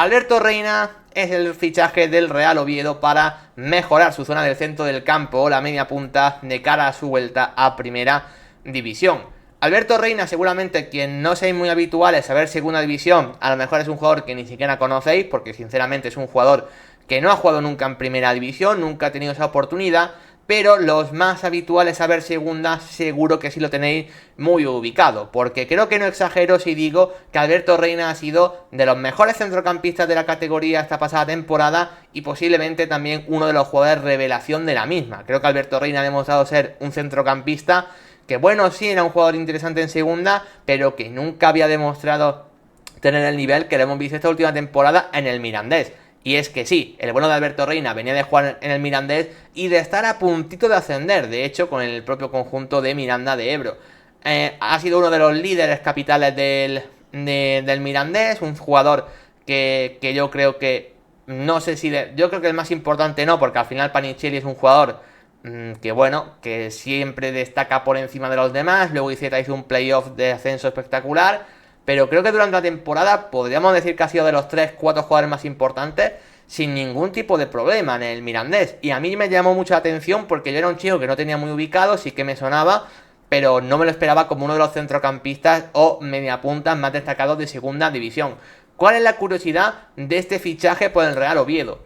Alberto Reina es el fichaje del Real Oviedo para mejorar su zona del centro del campo o la media punta de cara a su vuelta a primera división. Alberto Reina, seguramente quien no seáis muy habituales a ver segunda división, a lo mejor es un jugador que ni siquiera conocéis, porque sinceramente es un jugador que no ha jugado nunca en primera división, nunca ha tenido esa oportunidad, pero los más habituales a ver segunda seguro que sí lo tenéis muy ubicado, porque creo que no exagero si digo que Alberto Reina ha sido de los mejores centrocampistas de la categoría esta pasada temporada y posiblemente también uno de los jugadores revelación de la misma. Creo que Alberto Reina ha demostrado ser un centrocampista que, bueno, sí era un jugador interesante en segunda, pero que nunca había demostrado tener el nivel que le hemos visto esta última temporada en el Mirandés. Y es que sí, el bueno de Alberto Reina venía de jugar en el Mirandés y de estar a puntito de ascender, de hecho, con el propio conjunto de Miranda de Ebro. Ha sido uno de los líderes capitales del Mirandés, un jugador que yo creo que, no sé si, yo creo que el más importante no, porque al final Panichelli es un jugador que bueno, que siempre destaca por encima de los demás, luego hizo un playoff de ascenso espectacular, pero creo que durante la temporada podríamos decir que ha sido de los 3-4 jugadores más importantes sin ningún tipo de problema en el Mirandés. Y a mí me llamó mucho la atención porque yo era un chico que no tenía muy ubicado, sí que me sonaba, pero no me lo esperaba como uno de los centrocampistas o mediapuntas más destacados de segunda división. ¿Cuál es la curiosidad de este fichaje por el Real Oviedo?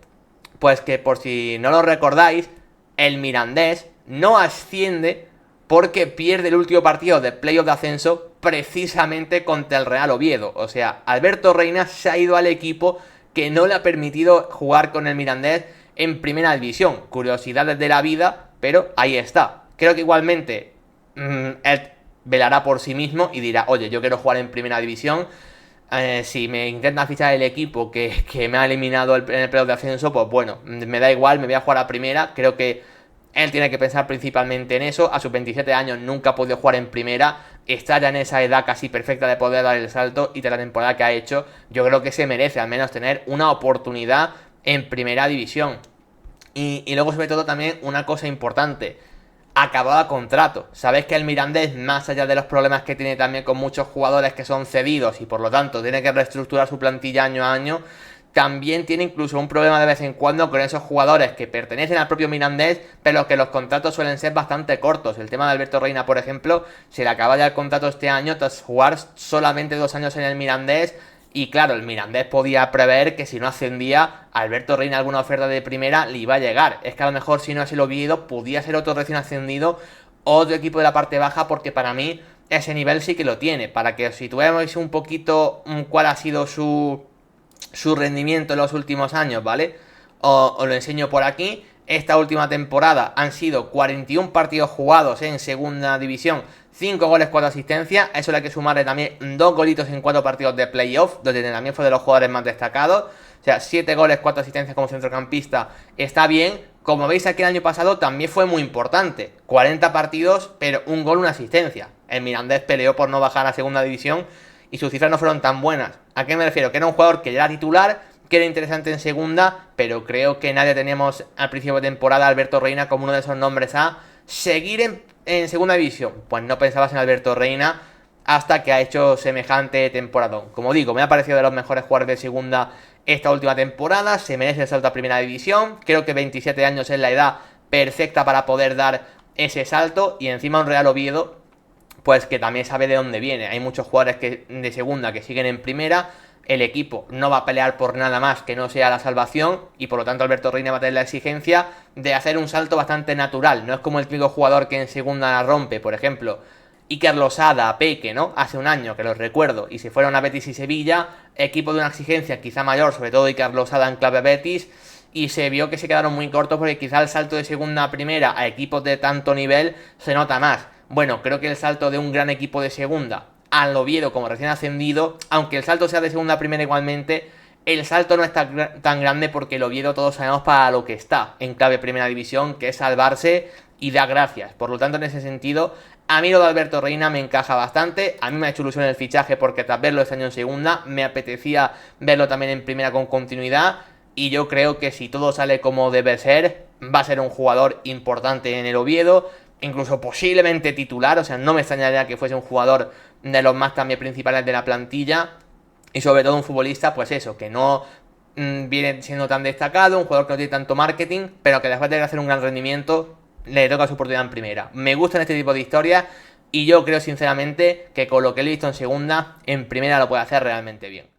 Pues que, por si no lo recordáis, el Mirandés no asciende porque pierde el último partido de playoff de ascenso precisamente contra el Real Oviedo. O sea, Alberto Reina se ha ido al equipo que no le ha permitido jugar con el Mirandés en primera división. Curiosidades de la vida, pero ahí está. Creo que igualmente él velará por sí mismo y dirá, oye, yo quiero jugar en primera división. Si me intenta fichar el equipo que me ha eliminado en el playoff de ascenso, pues bueno, me da igual, me voy a jugar a primera. Creo que él tiene que pensar principalmente en eso. A sus 27 años nunca ha podido jugar en primera. Está ya en esa edad casi perfecta de poder dar el salto. Y de la temporada que ha hecho, yo creo que se merece al menos tener una oportunidad en primera división. Y luego, sobre todo, también una cosa importante: acababa contrato. Sabéis que el Mirandés, más allá de los problemas que tiene también con muchos jugadores que son cedidos y por lo tanto tiene que reestructurar su plantilla año a año, también tiene incluso un problema de vez en cuando con esos jugadores que pertenecen al propio Mirandés, pero que los contratos suelen ser bastante cortos. El tema de Alberto Reina, por ejemplo, se le acaba ya el contrato este año tras jugar solamente 2 años en el Mirandés. Y claro, el Mirandés podía prever que si no ascendía, Alberto Reina alguna oferta de primera le iba a llegar. Es que a lo mejor si no es el Oviedo, podía ser otro recién ascendido, otro equipo de la parte baja, porque para mí ese nivel sí que lo tiene. Para que os situemos un poquito cuál ha sido su rendimiento en los últimos años, ¿vale? Os lo enseño por aquí. Esta última temporada han sido 41 partidos jugados en segunda división, 5 goles, 4 asistencias. A eso le hay que sumarle también 2 golitos en 4 partidos de playoff, donde también fue de los jugadores más destacados. O sea, 7 goles, 4 asistencias como centrocampista está bien. Como veis aquí el año pasado también fue muy importante. 40 partidos, pero un gol, una asistencia. El Mirandés peleó por no bajar a segunda división y sus cifras no fueron tan buenas. ¿A qué me refiero? Que era un jugador que ya era titular, que era interesante en segunda, pero creo que nadie teníamos al principio de temporada a Alberto Reina como uno de esos nombres a seguir en segunda división. Pues no pensabas en Alberto Reina hasta que ha hecho semejante temporadón. Como digo, me ha parecido de los mejores jugadores de segunda esta última temporada, se merece el salto a primera división. Creo que 27 años es la edad perfecta para poder dar ese salto, y encima un Real Oviedo pues que también sabe de dónde viene. Hay muchos jugadores de segunda que siguen en primera. El equipo no va a pelear por nada más que no sea la salvación, y por lo tanto Alberto Reina va a tener la exigencia de hacer un salto bastante natural. No es como el típico jugador que en segunda la rompe, por ejemplo Iker Losada, Peque, ¿no? Hace un año, que los recuerdo, y se fueron a Betis y Sevilla, equipo de una exigencia quizá mayor, sobre todo Iker Losada en clave Betis, y se vio que se quedaron muy cortos porque quizá el salto de segunda a primera a equipos de tanto nivel se nota más. Bueno, creo que el salto de un gran equipo de segunda al Oviedo como recién ascendido, aunque el salto sea de segunda a primera igualmente, el salto no es tan grande, porque el Oviedo todos sabemos para lo que está en clave primera división, que es salvarse y dar gracias. Por lo tanto, en ese sentido, a mí lo de Alberto Reina me encaja bastante. A mí me ha hecho ilusión el fichaje porque tras verlo este año en segunda, me apetecía verlo también en primera con continuidad. Y yo creo que si todo sale como debe ser, va a ser un jugador importante en el Oviedo, incluso posiblemente titular. O sea, no me extrañaría que fuese un jugador de los más también principales de la plantilla, y sobre todo un futbolista, pues eso, que no viene siendo tan destacado, un jugador que no tiene tanto marketing, pero que después de hacer un gran rendimiento, le toca su oportunidad en primera. Me gustan este tipo de historias y yo creo sinceramente que con lo que he visto en segunda, en primera lo puede hacer realmente bien.